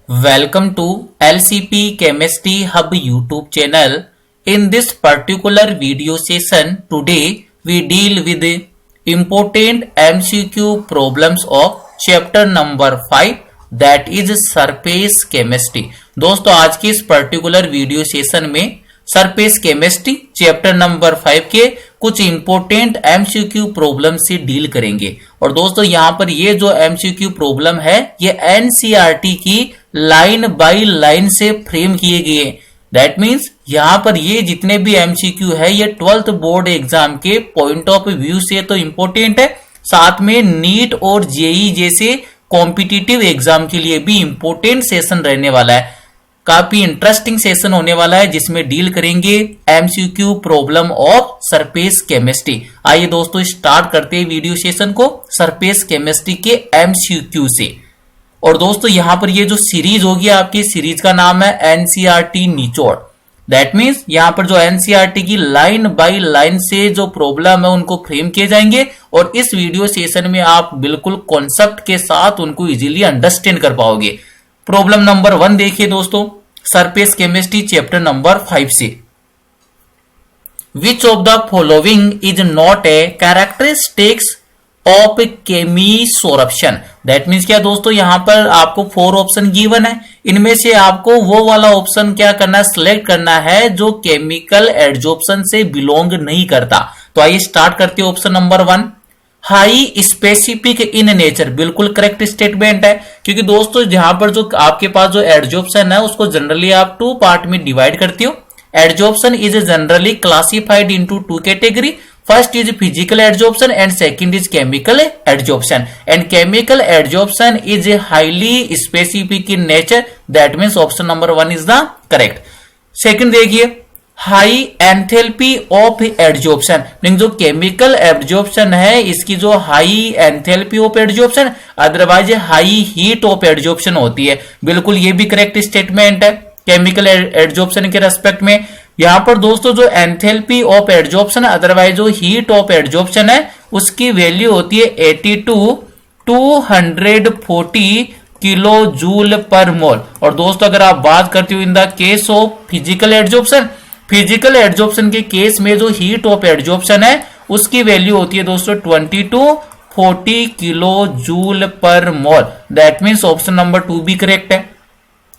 Welcome to LCP Chemistry Hub YouTube channel. In this particular video session, today we deal with the important MCQ problems of chapter number 5 that is surface chemistry. दोस्तों आज की इस particular video session में surface chemistry chapter number 5 के कुछ important MCQ problem से deal करेंगे। और दोस्तों यहाँ पर ये जो एमसीक्यू प्रॉब्लम है ये एनसीईआरटी की लाइन बाय लाइन से फ्रेम किए गए। दैट मीन्स यहाँ पर ये जितने भी एमसीक्यू है ये 12th बोर्ड एग्जाम के पॉइंट ऑफ व्यू से तो इंपॉर्टेंट है, साथ में नीट और जेई जैसे कॉम्पिटिटिव एग्जाम के लिए भी इंपॉर्टेंट सेशन रहने वाला है। काफी इंटरेस्टिंग सेशन होने वाला है जिसमें डील करेंगे MCQ problem of surface chemistry. आइए दोस्तों स्टार्ट करते हैं वीडियो सेशन को सरफेस केमिस्ट्री के एमसीक्यू से। और दोस्तों यहां पर ये जो सीरीज होगी आपकी सीरीज का नाम है एनसीईआरटी निचोड़। दैट मीन्स यहां पर जो एनसीईआरटी की लाइन बाय लाइन से जो प्रॉब्लम है उनको फ्रेम किए जाएंगे और इस वीडियो सेशन में आप बिल्कुल कॉन्सेप्ट के साथ उनको इजीली अंडरस्टैंड कर पाओगे। प्रॉब्लम नंबर 1 देखिए दोस्तों सरफेस केमिस्ट्री चैप्टर नंबर 5 से। Which of the following is not a characteristics of chemisorption. That means क्या दोस्तों यहां पर आपको 4 ऑप्शन गिवन है, इनमें से आपको वो वाला ऑप्शन क्या करना है, सिलेक्ट करना है जो केमिकल एडजॉर्प्शन से बिलोंग नहीं करता। तो आइए स्टार्ट करते हैं option number 1 high specific in nature. बिल्कुल करेक्ट स्टेटमेंट है, क्योंकि दोस्तों जहां पर जो आपके पास जो एडजॉर्प्शन है उसको जनरली आप 2 पार्ट में डिवाइड करते हो। Adsorption is generally classified into 2 category. First is physical adsorption and second is chemical adsorption. And chemical adsorption is highly specific in nature. That means option number 1 is the correct. Second देखिए high enthalpy of adsorption, mean जो chemical adsorption है इसकी जो high enthalpy of adsorption otherwise high heat of adsorption होती है। बिल्कुल ये भी करेक्ट स्टेटमेंट है केमिकल एडजॉर्प्शन के रेस्पेक्ट में। यहां पर दोस्तों जो एंथैल्पी ऑफ एडजॉर्प्शन अदरवाइज जो हीट ऑफ एडजॉर्प्शन है उसकी वैल्यू होती है 82-240 किलो जूल पर मोल। और दोस्तों अगर आप बात करते हो in the case of physical adsorption, physical adsorption के केस में जो हीट ऑफ एडजॉर्प्शन है उसकी वैल्यू होती है दोस्तों 20-40 किलो जूल पर मोल। दैट मीन्स ऑप्शन नंबर 2 भी करेक्ट है।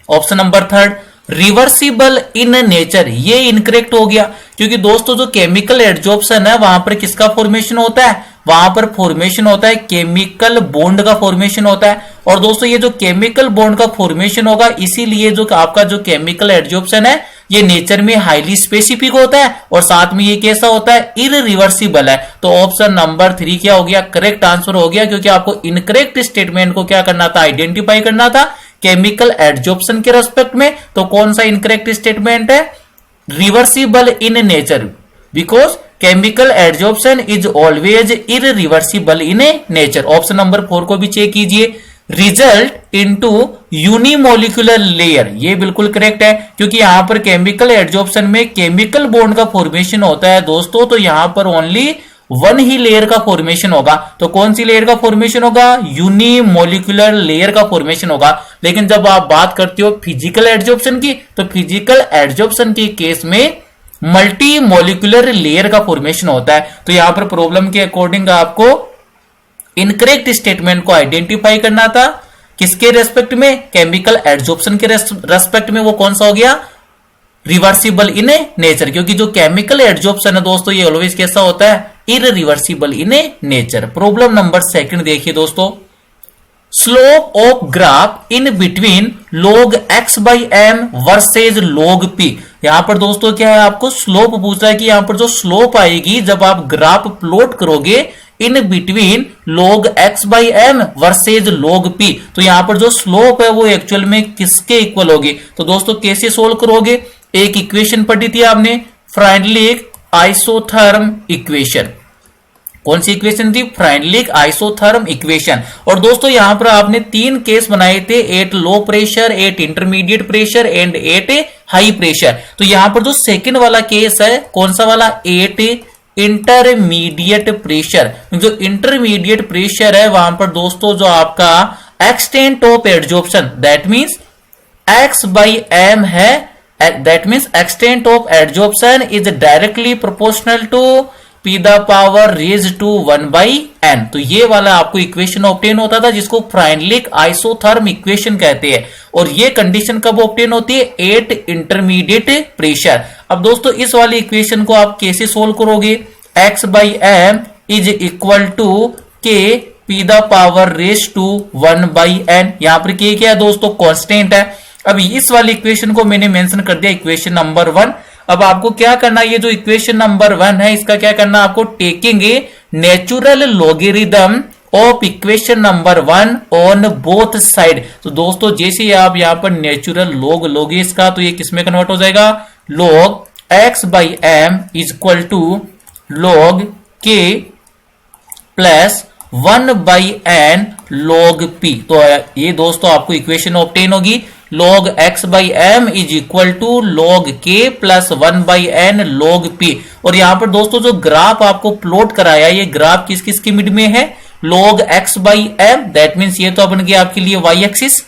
Option number 3 reversible in nature, ये इनकरेक्ट हो गया, क्योंकि दोस्तों जो केमिकल एडजॉर्प्शन है वहां पर किसका फॉर्मेशन होता है, वहां पर फॉर्मेशन होता है केमिकल बॉन्ड का फॉर्मेशन होता है। और दोस्तों ये जो केमिकल बॉन्ड का फॉर्मेशन होगा इसीलिए जो आपका जो केमिकल एडजॉर्प्शन है ये नेचर में हाईली स्पेसिफिक होता है और साथ में ये कैसा होता है, इररिवर्सिबल है। तो ऑप्शन नंबर 3 क्या हो गया, करेक्ट आंसर हो गया, क्योंकि आपको इनकरेक्ट स्टेटमेंट को क्या करना था, आइडेंटिफाई करना था केमिकल एडजॉर्प्शन के रेस्पेक्ट में। तो कौन सा इनकरेक्ट स्टेटमेंट है, reversible in nature, because chemical adsorption is always irreversible in nature. Option number 4 को भी चेक कीजिए। रिजल्ट इनटू यूनिमोलिकुलर लेयर, ये बिल्कुल करेक्ट है, क्योंकि यहां पर केमिकल एडजॉर्प्शन में केमिकल बॉन्ड का फॉर्मेशन होता है दोस्तों, तो यहां पर ओनली 1 ही लेयर का फॉर्मेशन होगा। तो कौन सी लेयर का फॉर्मेशन होगा, यूनिमोलिकुलर लेयर का फॉर्मेशन होगा। लेकिन जब आप बात करते हो फिजिकल एडजॉर्प्शन की, तो फिजिकल एडजॉर्प्शन के केस में मल्टी मोलिकुलर लेयर का फॉर्मेशन होता है। तो यहां पर प्रॉब्लम के अकॉर्डिंग आपको इनकरेक्ट स्टेटमेंट को आइडेंटिफाई करना था किसके रेस्पेक्ट में, केमिकल एडजॉर्प्शन के रेस्पेक्ट में। वो कौन सा हो गया, रिवर्सिबल इन नेचर, क्योंकि जो केमिकल एडजॉर्प्शन है दोस्तों ये ऑलवेज कैसा होता है, irreversible in nature. Problem number 2 देखिए दोस्तों slope of graph in between log x by m versus log p। यहां पर दोस्तों क्या है, आपको स्लोप पूछ रहा है कि यहां पर जो स्लोप आएगी जब आप ग्राफ प्लॉट करोगे इन between log x by m versus log p, तो यहां पर जो स्लोप है वो एक्चुअल में किसके इक्वल होगी। तो दोस्तों कैसे सोल्व करोगे, एक इक्वेशन पढ़ी थी आपने, फ्राइडलिक आइसोथर्म इक्वेशन। कौन सी इक्वेशन थी, फ्राइडलिक आइसोथर्म इक्वेशन। और दोस्तों यहां पर आपने 3 केस बनाए थे, 8 low pressure, 8 intermediate pressure and 8 high pressure. तो यहां पर जो सेकंड वाला केस है कौन सा वाला, 8 इंटरमीडिएट प्रेशर। जो इंटरमीडिएट प्रेशर है वहां पर दोस्तों जो आपका extent of adsorption, that means x by m है, that means extent of adsorption is directly proportional to p the power raised to 1 by n। तो ये वाला आपको इक्वेशन ऑब्टेन होता था जिसको फ्राइनलिक आइसोथर्म इक्वेशन कहते हैं, और ये कंडीशन कब ऑब्टेन होती है, एट इंटरमीडिएट प्रेशर। अब दोस्तों इस वाली इक्वेशन को आप कैसे सोल्व करोगे, x by m is equal to k p the power raised to 1 by n। यहां पर k क्या है दोस्तों, कांस्टेंट है। अब इस वाली इक्वेशन को मैंने मेंशन कर दिया इक्वेशन नंबर 1। अब आपको क्या करना है, ये जो इक्वेशन नंबर 1 है इसका क्या करना है आपको, taking a natural logarithm of equation number 1 on both side. तो दोस्तों जैसे आप यहां पर नेचुरल लॉग लोगे इसका, तो ये किसमें कन्वर्ट हो जाएगा, log x by M is equal to log k plus 1 by N log p। तो ये दोस्तों आपको इक्वेशन ऑब्टेन होगी, log x by M is equal to log k plus 1 by N log p। और यहां पर दोस्तों जो ग्राफ आपको प्लॉट कराया, ये ग्राफ किस किस की मिड में है, log x by M, that means ये तो बन गया आपके लिए y एक्सिस,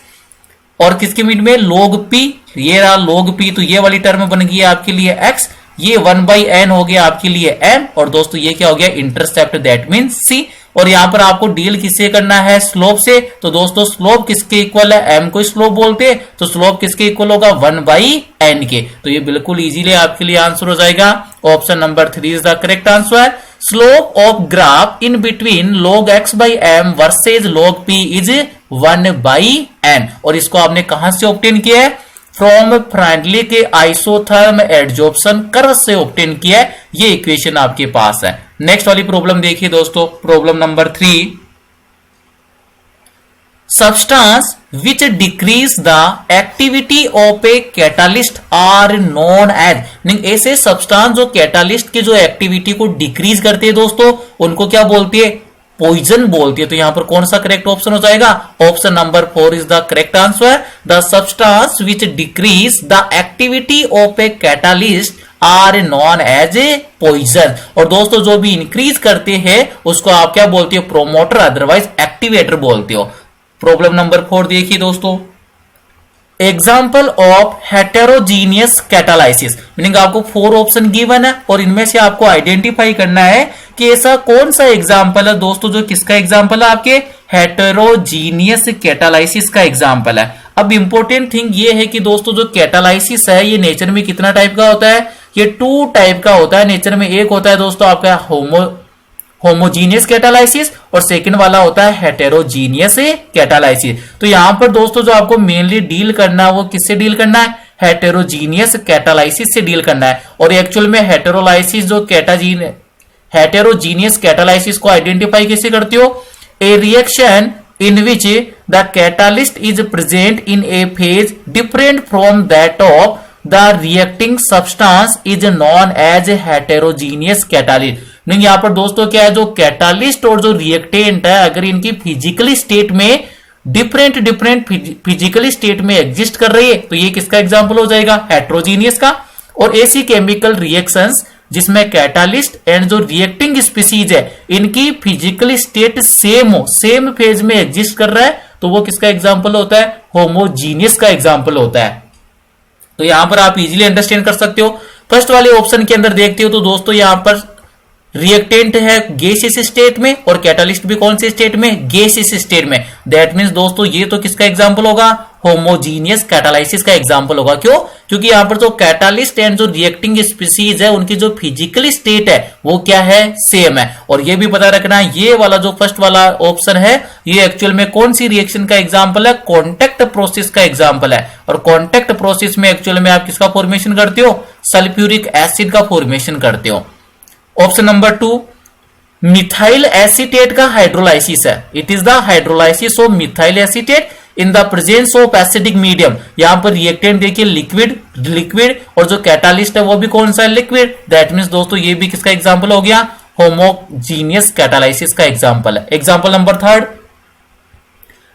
और किसके मिड में, log p, ये रहा log p, तो ये वाली टर्म बन गई आपके लिए x, ये 1 बाई एन हो गया आपके लिए m, और दोस्तों ये क्या हो गया, इंटरसेप्ट, दैट मीन्स c। और यहां पर आपको डील किससे करना है, स्लोप से। तो दोस्तों स्लोप किसके इक्वल है, m को स्लोप बोलते हैं, तो स्लोप किसके इक्वल होगा, 1 बाई एन के। तो ये बिल्कुल इजीली आपके लिए आंसर हो जाएगा, option number 3 is the correct answer. Slope of graph in between log x by M versus log p is 1 by N. और इसको आपने कहां से ऑब्टेन किया है, फ्रॉम फ्राइनली के आइसोथर्म एडजॉर्प्शन कर्व से ऑब्टेन किया है, ये इक्वेशन आपके पास है। नेक्स्ट वाली प्रॉब्लम देखिए दोस्तों, problem number 3, substance which decrease the activity of a catalyst are known as. ऐसे सब्सटेंस जो कैटालिस्ट की जो एक्टिविटी को डिक्रीज करते हैं दोस्तों, उनको क्या बोलते हैं, पॉइजन बोलती है। तो यहां पर कौन सा करेक्ट ऑप्शन हो जाएगा, option number 4 is the correct answer. The substance which decrease the activity of a catalyst are known as a poison. और दोस्तों जो भी इंक्रीज करते हैं उसको आप क्या बोलते हो, प्रोमोटर, अदरवाइज एक्टिवेटर बोलते हो। प्रॉब्लम नंबर 4 देखिए दोस्तों, example of heterogeneous catalysis, meaning आपको 4 ऑप्शन गिवन है और इनमें से आपको आइडेंटिफाई करना है कि ऐसा कौन सा एग्जाम्पल है दोस्तों जो किसका एग्जाम्पल है, आपके हेटेरोजीनियस कैटालाइसिस का एग्जाम्पल है। अब इंपॉर्टेंट थिंग ये है कि दोस्तों जो कैटालाइसिस है ये नेचर में कितना टाइप का होता है, ये 2 टाइप का होता है नेचर में। एक होता है दोस्तों आपका होमोजीनियस कैटालाइसिस और सेकंड वाला होता है हेटेरोजीनियस कैटालाइसिस। तो यहां पर दोस्तों जो आपको मेनली डील करना है वो किससे डील करना है, हेटेरोजीनियस कैटालाइसिस से डील करना है। और एक्चुअल में हेटेरोजीनियस कैटालाइसिस को आइडेंटिफाई कैसे करते हो, ए reaction in which the catalyst is present in a phase different from that of the reacting substance is known as heterogeneous catalyst। नहीं यहां पर दोस्तों क्या है, जो कैटालिस्ट और जो रिएक्टेंट है अगर इनकी फिजिकली स्टेट में डिफरेंट फिजिकली स्टेट में एग्जिस्ट कर रही है तो ये किसका एग्जांपल हो जाएगा, हेटेरोजीनियस का। और ऐसी केमिकल रिएक्शंस जिसमें कैटालिस्ट एंड जो रिएक्टिंग स्पीसीज है इनकी फिजिकल स्टेट सेम हो, सेम फेज में एग्जिस्ट कर रहा है, तो वो किसका एग्जांपल होता है, होमोजीनियस का एग्जांपल होता है। तो यहां पर आप इजीली अंडरस्टैंड कर सकते हो। फर्स्ट वाले ऑप्शन के अंदर देखते हो तो दोस्तों यहां पर रिएक्टेंट है गैसियस स्टेट में और कैटालिस्ट भी कौन से स्टेट में, गैसियस स्टेट में। दैट मींस दोस्तों ये तो किसका एग्जांपल होगा, होमोजीनियस कैटालाइसिस का एग्जांपल होगा। क्यों, क्योंकि यहां पर जो कैटालिस्ट एंड जो रिएक्टिंग स्पीसीज है उनकी जो फिजिकल स्टेट है वो क्या है, सेम है। और ये भी पता रखना है ये वाला जो फर्स्ट वाला ऑप्शन है ये एक्चुअल में कौन सी रिएक्शन का एग्जांपल है, कॉन्टैक्ट प्रोसेस का एग्जांपल है। और कॉन्टैक्ट प्रोसेस में एक्चुअल में आप किसका फॉर्मेशन करते हो, सल्फ्यूरिक एसिड का फॉर्मेशन करते हो। ऑप्शन नंबर 2 मिथाइल एसीटेट का हाइड्रोलाइसिस है, it is the hydrolysis of methyl acetate in the presence of acidic medium. यहां पर रिएक्टेंट देखिए लिक्विड और जो कैटालिस्ट है वो भी कौन सा है, लिक्विड। दैट मींस दोस्तों ये भी किसका एग्जांपल हो गया, होमोजीनियस कैटालाइसिस का एग्जांपल है। एग्जांपल नंबर 3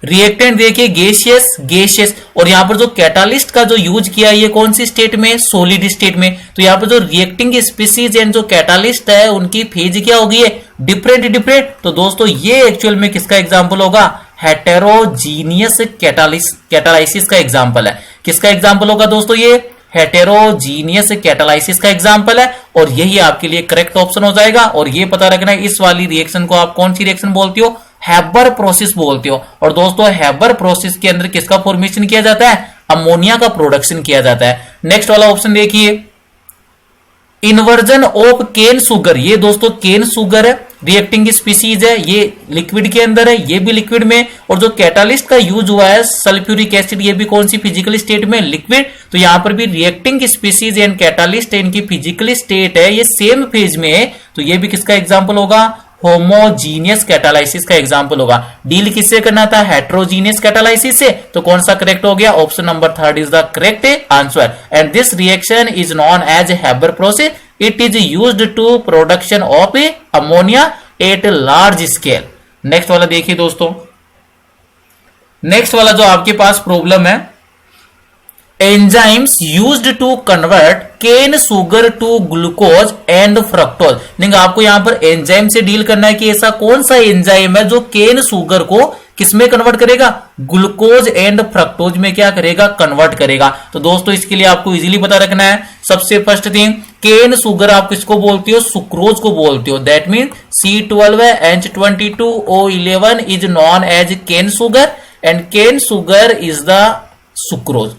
रिएक्टेंट देखिए गैसियस और यहां पर जो कैटालिस्ट का जो यूज किया ये कौन सी स्टेट में, सॉलिड स्टेट में। तो यहां पर जो रिएक्टिंग स्पीसीज एंड जो कैटालिस्ट है उनकी फेज क्या होगी है, डिफरेंट। तो दोस्तों ये एक्चुअल में किसका एग्जांपल होगा, हेटेरोजीनियस कैटालाइसिस का एग्जांपल है। किसका एग्जाम्पल होगा दोस्तों? ये हेटेरोजीनियस कैटालाइसिस का एग्जाम्पल है और यही आपके लिए करेक्ट ऑप्शन हो जाएगा। और ये पता रखना है इस वाली रिएक्शन को आप कौन सी रिएक्शन बोलते हो? हैबर प्रोसेस बोलते हो। और दोस्तों हैबर प्रोसेस के अंदर किसका फॉर्मेशन किया जाता है? अमोनिया का प्रोडक्शन किया जाता है। नेक्स्ट वाला ऑप्शन देखिए, इन्वर्जन ऑफ केन सुगर। ये दोस्तों केन सुगर है, रिएक्टिंग स्पीसीज है, ये लिक्विड के अंदर है, ये भी लिक्विड में। और जो कैटालिस्ट का यूज हुआ है सल्फ्यूरिक एसिड, ये भी कौन सी फिजिकल स्टेट में? लिक्विड। तो यहां पर भी रिएक्टिंग स्पीसीज एंड कैटालिस्ट इनकी फिजिकल स्टेट है, ये सेम फेज में है। तो ये भी किसका एग्जाम्पल होगा? होमोजीनियस कैटालाइसिस का एग्जाम्पल होगा। डील किससे करना था? हेट्रोजीनियस कैटालाइसिस से। तो कौन सा करेक्ट हो गया? Option number 3 is the correct answer. And this reaction is known as Haber process. It is used to production of ammonia at large scale. Next वाला देखिए दोस्तों, नेक्स्ट वाला जो आपके पास प्रॉब्लम है, enzymes used to convert cane sugar to glucose and fructose. नहीं, आपको यहां पर एंजाइम से डील करना है कि ऐसा कौन सा एंजाइम है जो केन सुगर को किसमें कन्वर्ट करेगा? ग्लूकोज एंड फ्रक्टोज में क्या करेगा? कन्वर्ट करेगा। तो दोस्तों इसके लिए आपको इजीली पता रखना है, सबसे फर्स्ट थिंग, केन सुगर आप किसको बोलते हो? सुक्रोज को बोलते हो। That mean C12H22O11 is known as cane sugar and cane sugar is the sucrose.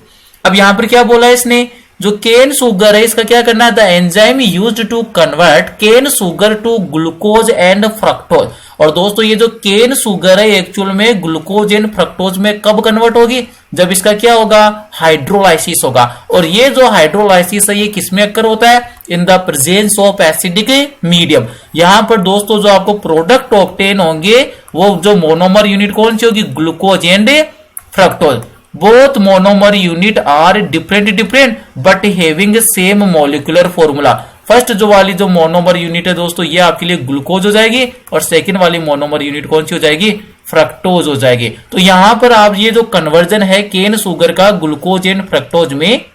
अब यहां पर क्या बोला है इसने? जो केन सुगर है इसका क्या करना है? The enzyme used to convert cane sugar to glucose and fructose. और दोस्तों ये जो केन सुगर है एक्चुअल में ग्लूकोज एंड फ्रक्टोज में कब कन्वर्ट होगी? जब इसका क्या होगा? हाइड्रोलाइसिस होगा। और ये जो हाइड्रोलाइसिस है ये किसमें अक्कर होता है? In the presence of acidic medium. यहां पर दोस्तों जो आपको प्रोडक्ट ऑब्टेन होंगे वो जो मोनोमर यूनिट कौन सी होगी? Glucose and fructose. Both monomer unit are different but having same molecular formula. First जो वाली जो मोनोमर यूनिट है दोस्तों ये आपके लिए ग्लूकोज हो जाएगी और सेकंड वाली मोनोमर यूनिट कौन सी हो जाएगी? फ्रक्टोज हो जाएगी। तो यहां पर आप ये जो कन्वर्जन है केन सुगर का ग्लूकोज एंड फ्रक्टोज में,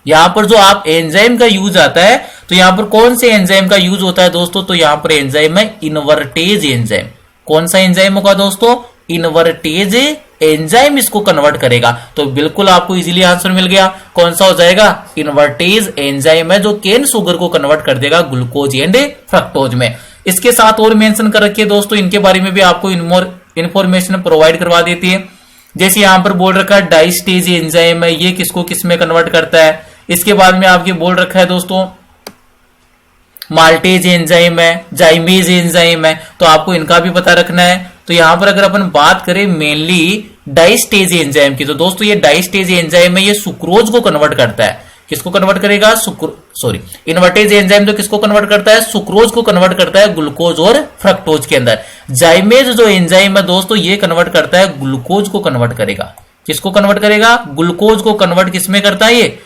यहां पर जो आप एंजाइम का यूज आता है तो यहां पर कौन से एंजाइम का यूज होता है दोस्तों? तो यहां पर एंजाइम है इनवर्टेज एंजाइम। कौन सा एंजाइम होगा दोस्तों? इनवर्टेज एंजाइम इसको कन्वर्ट करेगा। तो बिल्कुल आपको इजीली आंसर मिल गया। कौन सा हो जाएगा? इनवर्टेज एंजाइम है जो केन सुगर को कन्वर्ट कर देगा ग्लूकोज एंड फ्रक्टोज में। इसके साथ और मेंशन कर रखिए दोस्तों, इनके बारे में भी आपको इंफॉर्मेशन प्रोवाइड करवा देती है। जैसे यहां पर बोल रखा है डाइस्टेज एंजाइम है, ये किसको किसमें कन्वर्ट करता है। इसके बाद में आपके बोल रखा है दोस्तों माल्टेज एंजाइम है, जाइमेज एंजाइम है, तो आपको इनका भी पता रखना है। तो यहां पर अगर अपन बात करें मेनली डाइस्टेज एंजाइम की, तो दोस्तों ये डाइस्टेज एंजाइम है, ये सुक्रोज को कन्वर्ट करता है। किसको कन्वर्ट करेगा? इनवर्टेज एंजाइम तो किसको कन्वर्ट करता है? सुक्रोज को कन्वर्ट करता है ग्लूकोज और फ्रक्टोज के अंदर। जाइमेज जो एंजाइम है दोस्तों ये कन्वर्ट करता है ग्लूकोज को कन्वर्ट करेगा। किसको कन्वर्ट करेगा? ग्लूकोज को कन्वर्ट किसमें करता है? ये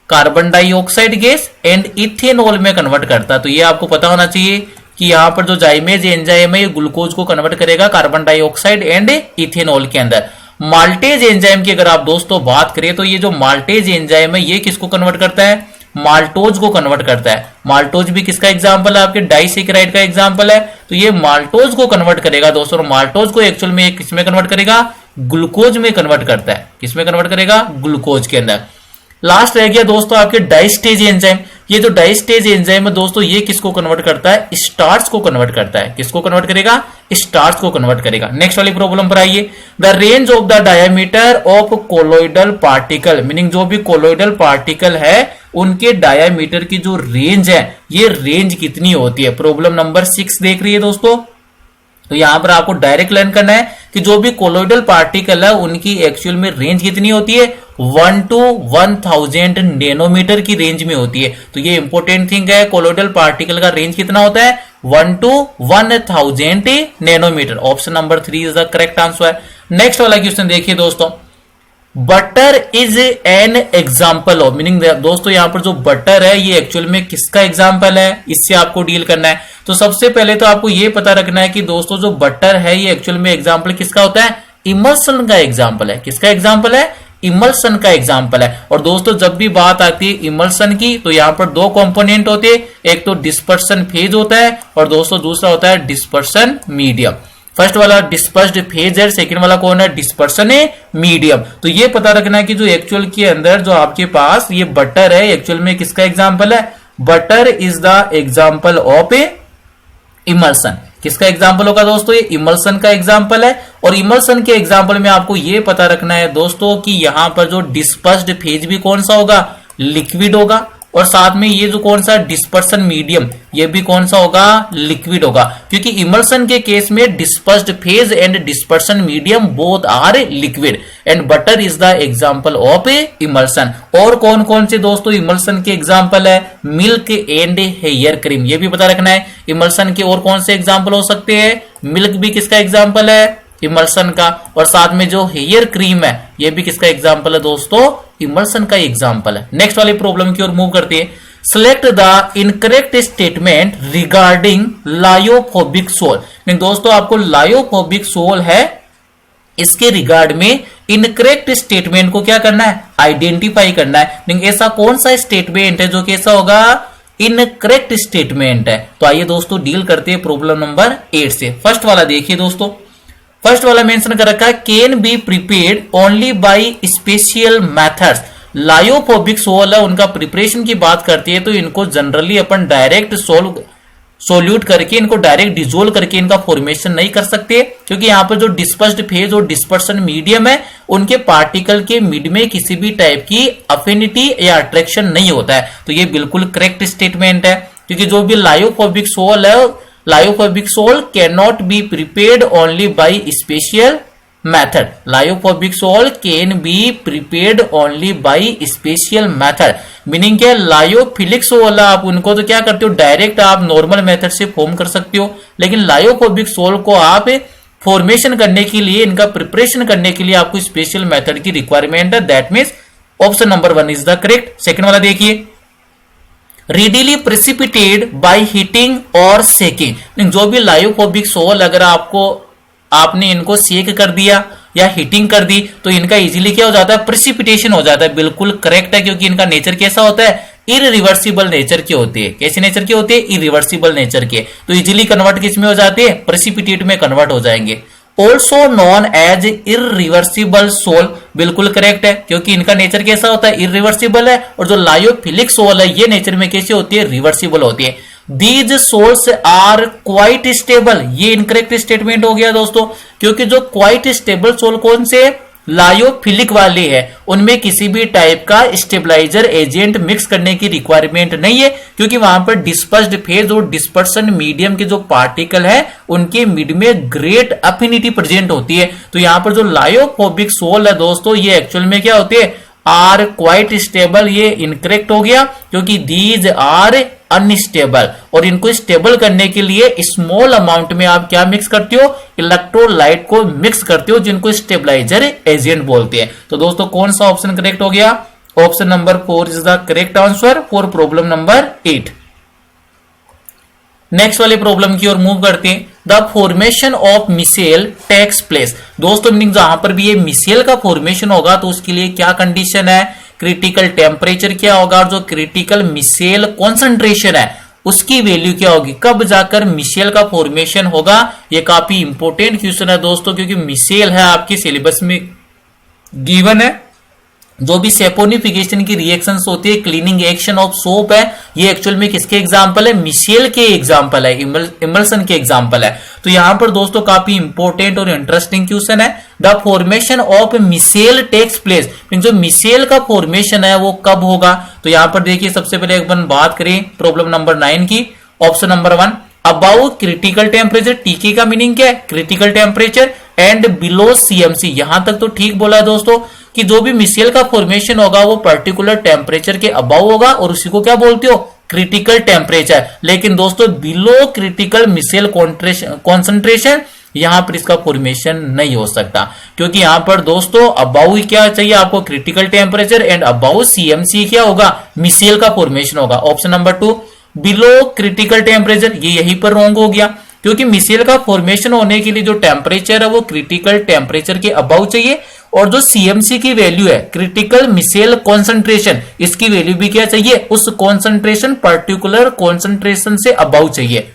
carbon dioxide gas and ethanol में कन्वर्ट करता है। तो ये आपको पता होना चाहिए कि यहां पर जो जाइमेज एंजाइम है ये ग्लूकोज को कन्वर्ट करेगा कार्बन डाइऑक्साइड एंड इथेनॉल के अंदर। माल्टेज एंजाइम की अगर आप दोस्तों बात करें तो ये जो माल्टेज एंजाइम है ये किसको कन्वर्ट करता है? माल्टोज को कन्वर्ट करता है। माल्टोज भी किसका एग्जाम्पल है? आपके डाइसेकेराइड का एग्जाम्पल है। तो ये माल्टोज को कन्वर्ट करेगा दोस्तों। माल्टोज को एक्चुअल में किसमें कन्वर्ट करेगा? ग्लूकोज में कन्वर्ट करता है। किसमें कन्वर्ट करेगा? ग्लूकोज के अंदर। लास्ट रह गया दोस्तों आपके डाइस्टेज एंजाइम। ये जो डाइस्टेज एंजाइम है दोस्तों ये किसको कन्वर्ट करता है? स्टार्च को कन्वर्ट करता है। किसको कन्वर्ट करेगा? स्टार्च को कन्वर्ट करेगा। नेक्स्ट वाली प्रॉब्लम पर आइए। The range of the diameter of colloidal particle, meaning जो भी कोलोइडल पार्टिकल है उनके डायमीटर की जो रेंज है ये रेंज कितनी होती है? प्रॉब्लम नंबर 6 देख रही है दोस्तों। तो यहां पर आपको डायरेक्ट लर्न करना है कि जो भी कोलोइडल पार्टिकल है उनकी एक्चुअल में रेंज कितनी होती है? 1 to 1000 नैनोमीटर की रेंज में होती है। तो ये इंपॉर्टेंट थिंग है, कोलोइडल पार्टिकल का रेंज कितना होता है? 1 to 1000 nanometre. Option number 3 is the correct answer. Next वाला क्वेश्चन देखिए दोस्तों, butter is an example of, meaning दोस्तों यहां पर जो बटर है ये एक्चुअल में किसका एग्जाम्पल है? इससे आपको डील करना है। तो सबसे पहले तो आपको ये पता रखना है कि दोस्तों जो बटर है ये एक्चुअल में एग्जाम्पल किसका होता है? इमल्सन का एग्जाम्पल है। किसका एग्जाम्पल है? इमल्सन का एग्जाम्पल है। और दोस्तों जब भी बात आती है इमल्सन की तो यहां पर दो कंपोनेंट होते हैं, एक तो डिस्पर्सन फेज होता है और दोस्तों दूसरा होता है डिस्पर्सन मीडियम। फर्स्ट वाला डिस्पर्स्ड फेज है, सेकंड वाला कौन है, डिस्पर्सन है मीडियम। तो ये पता रखना है कि जो एक्चुअल के अंदर जो आपके पास ये बटर है, एक्चुअल में किसका एग्जाम्पल है, butter is the example of a emulsion. किसका एग्जाम्पल होगा दोस्तों, ये इमल्सन का एग्जाम्पल है। और इमल्सन के एग्जाम्पल में आपको ये पता रखना है दोस्तों कि यहां पर जो डिस्पर्स्ड फेज भी कौन सा होगा, लिक्विड होगा, और साथ में ये जो कौन सा डिस्पर्सन मीडियम, ये भी कौन सा होगा, लिक्विड होगा। क्योंकि इमल्सन के केस में dispersed phase and dispersion medium both are liquid and butter is the example of a emulsion. और कौन कौन से दोस्तों इमल्सन के एग्जाम्पल है, मिल्क एंड हेयर क्रीम, ये भी पता रखना है इमल्सन के। और कौन से एग्जाम्पल हो सकते हैं, मिल्क भी किसका एग्जाम्पल है, इमल्सन का। और साथ में जो हेयर क्रीम है ये भी किसका एग्जाम्पल है दोस्तों, इमल्सन का एग्जाम्पल है। नेक्स्ट वाली प्रॉब्लम की ओर मूव करते हैं। Select the incorrect statement regarding lyophobic sol. दोस्तों आपको लायोफोबिक सोल है, इसके रिगार्ड में इनकरेक्ट स्टेटमेंट को क्या करना है, आइडेंटिफाई करना है। ऐसा कौन सा स्टेटमेंट है जो कैसा होगा, इनकरेक्ट स्टेटमेंट है। तो आइए दोस्तों डील करते हैं प्रॉब्लम नंबर 8 से। फर्स्ट वाला देखिए दोस्तों, फर्स्ट वाला मेंशन कर रखा है can be prepared only by special methods. Lyophobic sol है, उनका प्रिपरेशन की बात करती है तो इनको जनरली अपन डायरेक्ट सोल्यूट करके, इनको डायरेक्ट डिजोल्व करके इनका फॉर्मेशन नहीं कर सकते, क्योंकि यहाँ पर जो डिस्पर्स्ड फेज और डिस्पर्सन मीडियम है उनके पार्टिकल के मिड में किसी भी टाइप की अफिनिटी या अट्रैक्शन नहीं होता है। तो ये बिल्कुल करेक्ट स्टेटमेंट है, क्योंकि जो भी लायोफोबिक सोल है, lyophobic sol can not be prepared only by special method. Lyophobic sol can be prepared only by special method. Meaning क्या, लायोफिलिक सोल आप उनको तो क्या करते हो, डायरेक्ट आप नॉर्मल मेथड से फॉर्म कर सकते हो, लेकिन लायोफोबिक सोल को आप फॉर्मेशन करने के लिए, इनका प्रिपरेशन करने के लिए आपको स्पेशल मेथड की रिक्वायरमेंट है। That means option number 1 is the correct. Second वाला देखिए, readily precipitate by heating और सेकिंग। जो भी लायोफोबिक सोल अगर आपने इनको सेक कर दिया या हीटिंग कर दी तो इनका इजीली क्या हो जाता है, प्रेसिपिटेशन हो जाता है। बिल्कुल करेक्ट है, क्योंकि इनका नेचर कैसा होता है, इरिवर्सिबल नेचर के होते हैं। कैसे नेचर के होते हैं, इरिवर्सिबल नेचर के। तो इजीली कन्वर्ट किस में हो जाते हैं, प्रेसिपिटेट में कन्वर्ट हो जाएंगे। Also known as irreversible sol, बिल्कुल करेक्ट है, क्योंकि इनका नेचर कैसा होता है, इरिवर्सिबल है। और जो लायोफिलिक सोल है ये नेचर में कैसे होती है, रिवर्सिबल होती है। These sols are quite stable, ये इनकरेक्ट स्टेटमेंट हो गया दोस्तों, क्योंकि जो क्वाइट स्टेबल सोल कौन से, लायोफिलिक वाले है, उनमें किसी भी टाइप का स्टेबलाइजर एजेंट मिक्स करने की रिक्वायरमेंट नहीं है, क्योंकि वहां पर डिस्पर्स्ड फेज और डिस्पर्सन मीडियम के जो पार्टिकल है उनके मिड में ग्रेट अफिनिटी प्रेजेंट होती है। तो यहां पर जो लायोफोबिक सोल है दोस्तों ये एक्चुअल में क्या होते हैं, आर क्वाइट स्टेबल। ये इनकरेक्ट हो गया, क्योंकि दीज आर अनस्टेबल, और इनको स्टेबल करने के लिए स्मॉल अमाउंट में आप क्या मिक्स करते हो, इलेक्ट्रोलाइट को मिक्स करते हो, जिनको स्टेबलाइजर एजेंट बोलते हैं। तो दोस्तों कौन सा ऑप्शन करेक्ट हो गया, option number 4 is the correct answer for problem number 8। Next वाले प्रॉब्लम की ओर मूव करते हैं। The formation of micelle takes place. दोस्तों मीनिंग जहां पर भी ये मिसेल का फॉर्मेशन होगा तो उसके लिए क्या कंडीशन है, क्रिटिकल टेम्परेचर क्या होगा, और जो क्रिटिकल मिसेल कॉन्सेंट्रेशन है उसकी वैल्यू क्या होगी, कब जाकर मिसेल का फॉर्मेशन होगा। ये काफी इंपॉर्टेंट क्वेश्चन है दोस्तों, क्योंकि मिसेल है आपके सिलेबस में गिवन है। जो भी सेपोनिफिकेशन की रिएक्शंस होती है, क्लीनिंग एक्शन ऑफ सोप है, ये एक्चुअल में किसके एग्जांपल है, मिसेल के एग्जांपल है, इमल्सन के एग्जांपल है। तो यहां पर दोस्तों काफी इंपॉर्टेंट और इंटरेस्टिंग क्वेश्चन है। The formation of micelle takes place, जो मिसेल का फॉर्मेशन है वो कब होगा। तो यहां पर देखिए सबसे पहले एक बात करें प्रॉब्लम नंबर 9 की, option number 1 above critical temperature. TK का मीनिंग क्या है, critical temperature, and below CMC. यहां तक तो ठीक बोला है दोस्तों कि जो भी मिसेल का फॉर्मेशन होगा वो पर्टिकुलर टेम्परेचर के अबाउ होगा, और उसी को क्या बोलते हो, क्रिटिकल टेम्परेचर। लेकिन दोस्तों बिलो क्रिटिकल मिसेल कॉन्सेंट्रेशन, यहां पर इसका फॉर्मेशन नहीं हो सकता, क्योंकि यहां पर दोस्तों अबाउ क्या चाहिए आपको, critical temperature, and above CMC क्या होगा, मिसेल का फॉर्मेशन होगा। Option number 2 below critical temperature, ये यहीं पर रॉन्ग हो गया, क्योंकि मिसेल का फॉर्मेशन होने के लिए जो टेम्परेचर है वो क्रिटिकल टेम्परेचर के अबाउ चाहिए, और जो सीएमसी की वैल्यू है, क्रिटिकल मिसेल कॉन्सेंट्रेशन, इसकी वैल्यू भी क्या चाहिए, उस कॉन्सेंट्रेशन पर्टिकुलर कॉन्सेंट्रेशन से अबाउ चाहिए।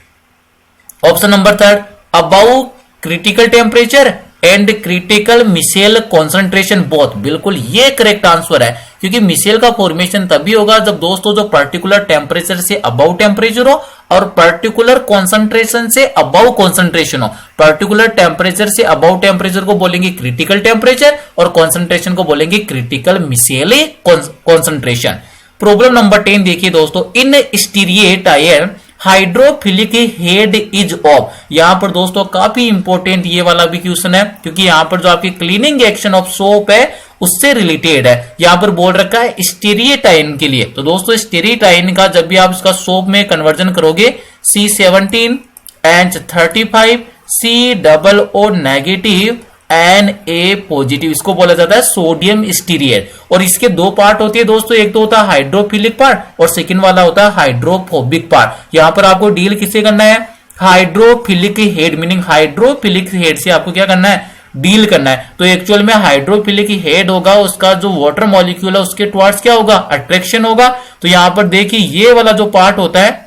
Option number 3 above critical temperature and critical micelle concentration both. बिल्कुल ये करेक्ट आंसर है, क्योंकि मिसेल का फॉर्मेशन तभी होगा जब दोस्तों जो पर्टिकुलर टेम्परेचर से अबव टेम्परेचर हो और पर्टिकुलर कॉन्सेंट्रेशन से अबव कॉन्सेंट्रेशन हो। पर्टिकुलर टेम्परेचर से अबव टेम्परेचर को बोलेंगे क्रिटिकल टेम्परेचर और कॉन्सेंट्रेशन को बोलेंगे critical micelle concentration. Problem number 10 देखिए दोस्तों, in stearate ion hydrophilic head is of. यहां पर दोस्तों काफी इंपॉर्टेंट ये वाला भी क्वेश्चन है, क्योंकि यहां पर जो आपकी क्लीनिंग एक्शन ऑफ सोप है उससे रिलेटेड है। यहां पर बोल रखा है स्टीरिएटाइन के लिए। तो दोस्तों स्टीरिएटाइन का जब भी आप इसका सोप में कन्वर्जन करोगे C17 H35 COO negative Na positive, इसको बोला जाता है सोडियम स्टीरिएट। और इसके दो पार्ट होते हैं दोस्तों, एक तो होता है हाइड्रोफिलिक पार्ट और सेकंड वाला होता है हाइड्रोफोबिक पार्ट। यहां पर आपको डील किससे करना है? Hydrophilic head, meaning hydrophilic head से आपको क्या करना है? डील करना है। तो एक्चुअल में हाइड्रोफिलिक हेड होगा, उसका जो वाटर मॉलिक्यूल है उसके टुवर्ड्स क्या होगा? अट्रैक्शन होगा। तो यहां पर देखिए ये वाला जो पार्ट होता है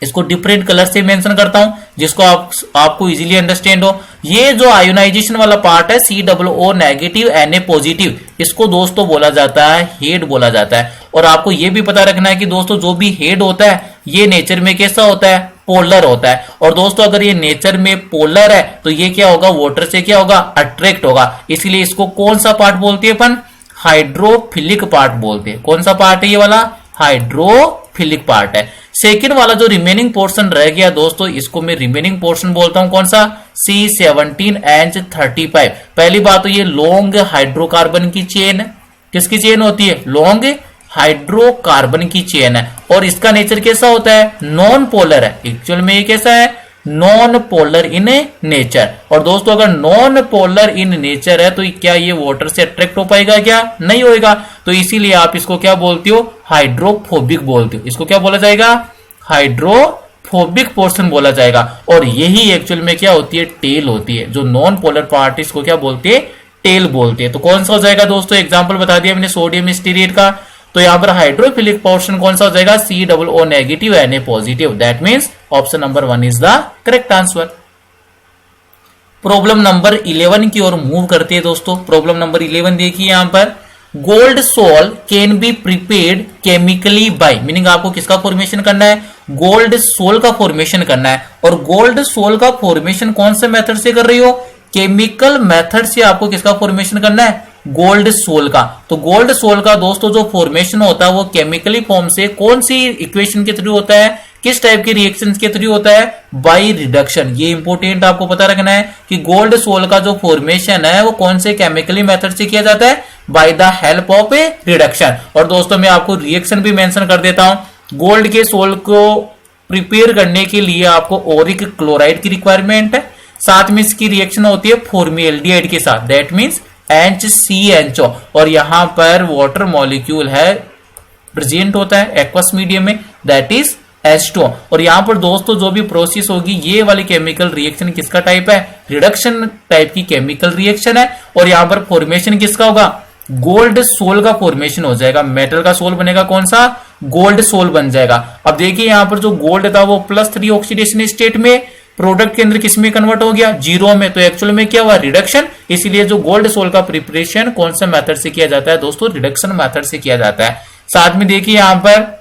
इसको डिफरेंट कलर से मेंशन करता हूं जिसको आपको इजीली अंडरस्टैंड हो। ये जो आयोनाइजेशन वाला पार्ट है COO नेगेटिव Na पॉजिटिव, इसको दोस्तों बोला जाता है हेड बोला जाता है। और आपको ये भी पता रखना है कि दोस्तों जो भी हेड होता है ये नेचर में कैसा होता है? पोलर होता है। और दोस्तों अगर ये नेचर में पोलर है तो ये क्या होगा? वाटर से क्या होगा? अट्रैक्ट होगा। इसलिए इसको कौन सा पार्ट बोलते हैं अपन? हाइड्रोफिलिक पार्ट बोलते हैं। कौन सा पार्ट है ये वाला? हाइड्रोफिलिक पार्ट है। सेकेंड वाला जो रिमेनिंग पोर्शन रह गया दोस्तों, इसको मैं रिमेनिंग पोर्शन बोलता हूं कौन सा? C17 H35। पहली बात तो ये लॉन्ग हाइड्रोकार्बन की चेन, किसकी चेन होती है? लॉन्ग हाइड्रोकार्बन की चेन है। और इसका नेचर कैसा होता है? नॉन पोलर है। एक्चुअल में ये कैसा है? Non polar in nature. और दोस्तों अगर नॉन पोलर इन नेचर है तो क्या ये वाटर से अट्रैक्ट हो पाएगा? क्या नहीं होएगा। तो इसीलिए आप इसको क्या बोलते हो? हाइड्रोफोबिक बोलते हो। इसको क्या बोला जाएगा? हाइड्रोफोबिक पोर्शन बोला जाएगा। और यही एक्चुअल में क्या होती है? टेल होती है। जो नॉन पोलर पार्ट है इसको क्या बोलते हैं? टेल बोलते हैं। तो कौन सा हो जाएगा दोस्तों? एग्जाम्पल बता दिया मैंने सोडियम स्टीरिएट का। तो यहां पर हाइड्रोफिलिक पोर्शन कौन सा हो जाएगा? COO negative Na positive. That means option number 1 is the correct answer. Problem number 11 की ओर मूव करते हैं दोस्तों। प्रॉब्लम नंबर 11 देखिए यहां पर, gold sol can be prepared chemically by, meaning आपको किसका फॉर्मेशन करना है? गोल्ड सोल का फॉर्मेशन करना है। और गोल्ड सोल का फॉर्मेशन कौन से मेथड से कर रही हो? केमिकल मेथड से आपको किसका फॉर्मेशन करना है? गोल्ड सोल का। तो गोल्ड सोल का दोस्तों जो फॉर्मेशन होता है वो केमिकली फॉर्म से कौन सी इक्वेशन के थ्रू होता है? किस टाइप के रिएक्शंस के थ्रू होता है? By reduction. ये इंपॉर्टेंट आपको पता रखना है कि गोल्ड सोल का जो फॉर्मेशन है वो कौन से केमिकली मेथड से किया जाता है? By the help of A reduction. और दोस्तों मैं आपको रिएक्शन भी मेंशन कर देता हूं। गोल्ड के सोल को प्रिपेयर करने के लिए आपको ओरिक क्लोराइड की रिक्वायरमेंट है, साथ में इसकी रिएक्शन होती है फॉर्मेल्डिहाइड के साथ, दैट मींस HCHO। और यहां पर वाटर मॉलिक्यूल है प्रेजेंट होता है एक्वस मीडियम में, दैट इज H2। और यहां पर दोस्तों जो भी प्रोसेस होगी ये वाली केमिकल रिएक्शन किसका टाइप है? रिडक्शन टाइप की केमिकल रिएक्शन है। और यहां पर फॉर्मेशन किसका होगा? गोल्ड सोल का फॉर्मेशन हो जाएगा। मेटल का सोल बनेगा कौन सा? गोल्ड सोल बन जाएगा। अब देखिए यहां पर जो गोल्ड था वो +3 ऑक्सीडेशन स्टेट में, प्रोडक्ट के अंदर किस में कन्वर्ट हो गया? 0 में। तो एक्चुअल में क्या हुआ? रिडक्शन। इसलिए जो गोल्ड सोल का प्रिपरेशन कौन सा मेथड से किया जाता है दोस्तों? रिडक्शन मेथड से किया जाता है। साथ में देखिए यहां पर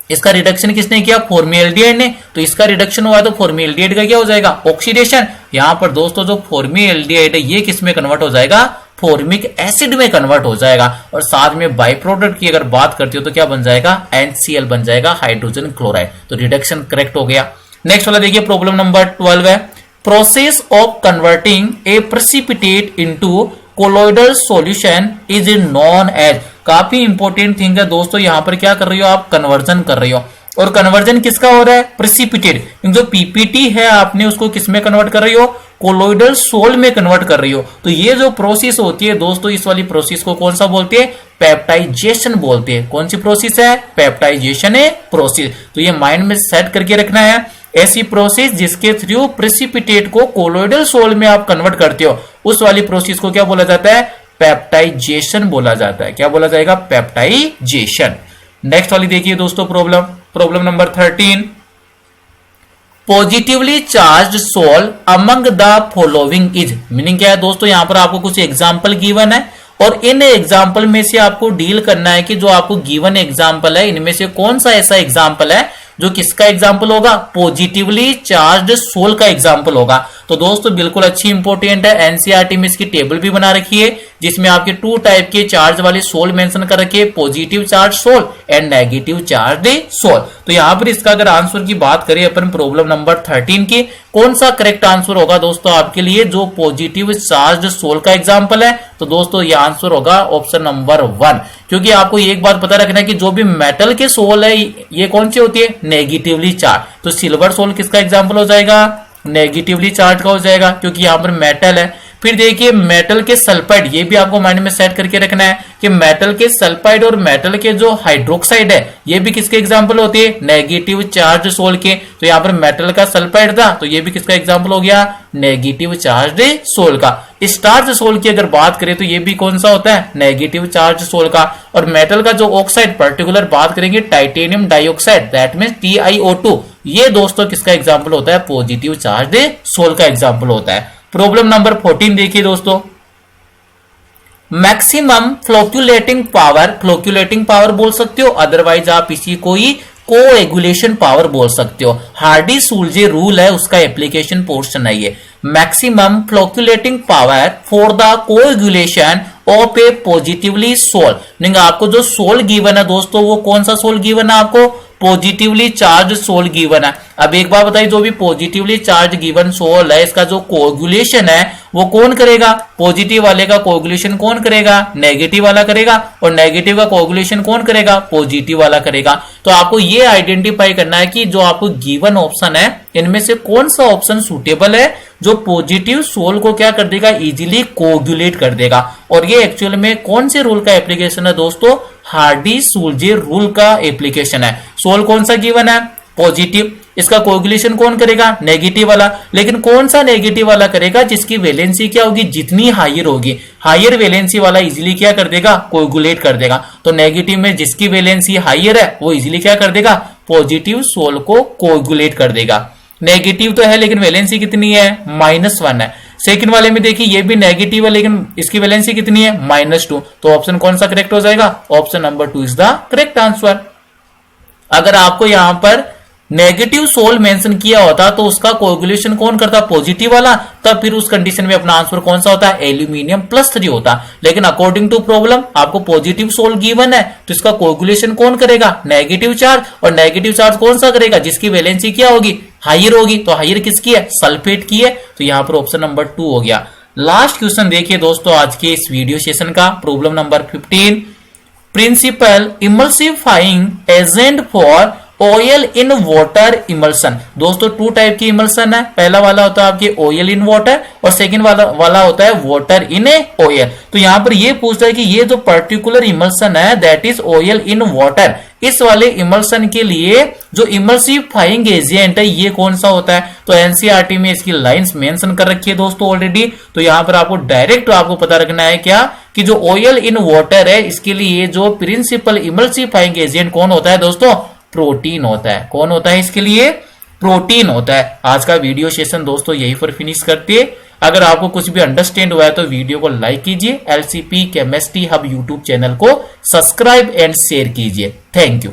इसका रिडक्शन किसने किया? फॉर्मेल्डिहाइड ने। तो इसका रिडक्शन हुआ तो फॉर्मेल्डिहाइड का क्या हो जाएगा? ऑक्सीडेशन। यहां पर दोस्तों जो फॉर्मेल्डिहाइड है ये किस में कन्वर्ट हो जाएगा? फॉर्मिक एसिड में कन्वर्ट हो जाएगा। और साथ में बाई प्रोडक्ट की अगर बात करती हो तो क्या बन जाएगा? NCl बन जाएगा, हाइड्रोजन क्लोराइड। तो रिडक्शन करेक्ट हो गया। नेक्स्ट वाला देखिए प्रॉब्लम नंबर 12 है, process of converting a precipitate into colloidal solution is known as. काफी इंपॉर्टेंट थिंग है दोस्तों, यहां पर क्या कर रही हो आप? कन्वर्जन कर रही हो। और कन्वर्जन किसका हो रहा है? प्रेसिपिटेट। जो पीपीटी है आपने उसको किस में कन्वर्ट कर रही हो? कोलोइडल सोल में कन्वर्ट कर रही हो। तो ये जो प्रोसेस होती है दोस्तों, इस वाली प्रोसेस को कौन सा बोलते हैं? पेप्टाइजेशन बोलते हैं। कौन सी प्रोसेस है? पेप्टाइजेशन है प्रोसेस। तो ये माइंड में सेट करके रखना है। ऐसी प्रोसेस जिसके थ्रू प्रेसिपिटेट को कोलोइडल सोल में आप कन्वर्ट करते हो, उस वाली प्रोसेस को क्या बोला जाता है? पेप्टाइजेशन बोला जाता है। क्या बोला जाएगा? पेप्टाइजेशन। नेक्स्ट वाली देखिए दोस्तों problem number 13, positively charge sol among the following is, meaning क्या है दोस्तों, यहां पर आपको कुछ एग्जाम्पल गिवन है और इन एग्जाम्पल में से आपको डील करना है कि जो आपको गिवन एग्जाम्पल है इनमें से कौन सा ऐसा एग्जाम्पल है जो किसका एग्जाम्पल होगा, पॉजिटिवली चार्ज सोल का एग्जाम्पल होगा। तो दोस्तों बिल्कुल अच्छी इंपॉर्टेंट है, एनसीईआरटी में इसकी टेबल भी बना रखी है जिसमें आपके 2 टाइप के चार्ज वाले सोल मेंशन कर रखे, positive charge sol and negative charge sol. तो यहां पर इसका अगर आंसर की बात करें अपन प्रॉब्लम नंबर 13 की, कौन सा करेक्ट आंसर होगा दोस्तों आपके लिए जो पॉजिटिव चार्ज सोल का एग्जाम्पल है, तो दोस्तों ये आंसर होगा ऑप्शन नंबर 1। क्योंकि आपको एक बात पता रखना है कि जो भी मेटल के सोल है ये कौन सी होती है, नेगेटिवली चार्ज। तो सिल्वर सोल किसका एग्जाम्पल हो जाएगा, नेगेटिवली चार्ज का हो जाएगा क्योंकि यहां पर मेटल है। फिर देखिए मेटल के सल्फाइड, ये भी आपको माइंड में सेट करके रखना है कि मेटल के सल्फाइड और मेटल के जो हाइड्रोक्साइड है ये भी किसके एग्जाम्पल होती है, नेगेटिव चार्ज सोल के। तो यहाँ पर मेटल का सल्फाइड था तो ये भी किसका एग्जाम्पल हो गया, नेगेटिव चार्ज सोल का। स्टार्च सोल की अगर बात करें तो ये भी कौन सा होता है, नेगेटिव चार्ज सोल का। और मेटल का जो ऑक्साइड पर्टिकुलर बात करेंगे titanium dioxide, that means TiO2, ये दोस्तों किसका एग्जाम्पल होता है, पॉजिटिव चार्ज सोल का एग्जाम्पल होता है। प्रॉब्लम नंबर 14 देखिए दोस्तों, मैक्सिमम फ्लोक्यूलेटिंग पावर, फ्लोक्यूलेटिंग पावर बोल सकते हो, अदरवाइज आप इसी को ही कोएगुलेशन पावर बोल सकते हो। हार्डी सूल्जे रूल है उसका एप्लीकेशन पोर्शन है ये। Maximum flocculating power for the coagulation of a positively sol, नहीं आपको जो सोल गिवन है दोस्तों वो कौन सा सोल गिवन है, आपको पॉजिटिवली चार्ज सोल गिवन है। अब एक बार बताइए, जो भी पॉजिटिवली चार्ज गिवन सोल है इसका जो कोएगुलेशन है वो कौन करेगा, पॉजिटिव वाले का कोएगुलेशन कौन करेगा, नेगेटिव वाला करेगा, और नेगेटिव का कोएगुलेशन कौन करेगा, पॉजिटिव वाला करेगा। तो आपको ये आइडेंटिफाई करना है कि जो आपको गिवन ऑप्शन है इनमें से कौन सा ऑप्शन सुटेबल है जो पॉजिटिव सोल को क्या कर देगा, इजीली कोएगुलेट कर देगा। और ये एक्चुअल में कौन से रूल का एप्लीकेशन है दोस्तों, हार्डी सूल्जे रूल का एप्लीकेशन है। सोल कौन सा गिवन है, पॉजिटिव, इसका कोएगुलेशन कौन करेगा, नेगेटिव वाला। लेकिन कौन सा नेगेटिव वाला करेगा, जिसकी वैलेंसी क्या होगी, जितनी हायर होगी, हायर वैलेंसी वाला इजीली क्या कर देगा, कोएगुलेट कर देगा। तो नेगेटिव में जिसकी वैलेंसी हायर है वो इजीली क्या कर देगा, पॉजिटिव सोल को कोएगुलेट कर देगा। नेगेटिव तो है लेकिन वैलेंसी कितनी है, -1 है। सेकंड वाले में देखिए ये भी नेगेटिव है लेकिन इसकी वैलेंसी कितनी है, -2। तो ऑप्शन कौन सा करेक्ट हो जाएगा, option number 2 is the correct answer. अगर आपको यहां पर नेगेटिव सोल मेंशन किया होता तो उसका कोएगुलेशन कौन करता, पॉजिटिव वाला, तब फिर उस कंडीशन में अपना आंसर कौन सा होता है, एल्यूमिनियम +3 होता। लेकिन अकॉर्डिंग टू प्रॉब्लम आपको पॉजिटिव सोल गिवन है तो इसका कोएगुलेशन कौन करेगा, नेगेटिव चार्ज। और नेगेटिव चार्ज कौन सा करेगा, जिसकी वैलेंसी क्या होगी, हायर होगी। तो हायर किसकी है, सल्फेट की है। तो यहां पर ऑप्शन नंबर 2 हो गया। लास्ट क्वेश्चन देखिए दोस्तों आज के इस वीडियो सेशन का, problem number 15, principal emulsifying agent for oil in water emulsion. दोस्तों 2 टाइप की इमल्सन है, पहला वाला होता है आपके ऑयल इन वाटर और सेकंड वाला होता है वाटर इन ऑयल। तो यहां पर ये पूछता है कि ये जो पर्टिकुलर इमल्सन है that is oil in water, इस वाले इमल्सन के लिए जो इमल्सिफाइंग एजेंट है ये कौन सा होता है। तो एनसीईआरटी में इसकी लाइंस मेंशन कर रखी है दोस्तों ऑलरेडी। तो यहां पर आपको डायरेक्ट आपको पता रखना है क्या कि जो ऑयल इन वाटर है इसके लिए जो प्रिंसिपल इमल्सिफाइंग एजेंट कौन होता है दोस्तों, प्रोटीन होता है। कौन होता है इसके लिए, प्रोटीन होता है। आज का वीडियो सेशन दोस्तों यहीं पर फिनिश करते हैं। अगर आपको कुछ भी अंडरस्टैंड हुआ है तो वीडियो को लाइक कीजिए, एलसीपी केमिस्ट्री हब यूट्यूब चैनल को सब्सक्राइब एंड शेयर कीजिए। Thank you.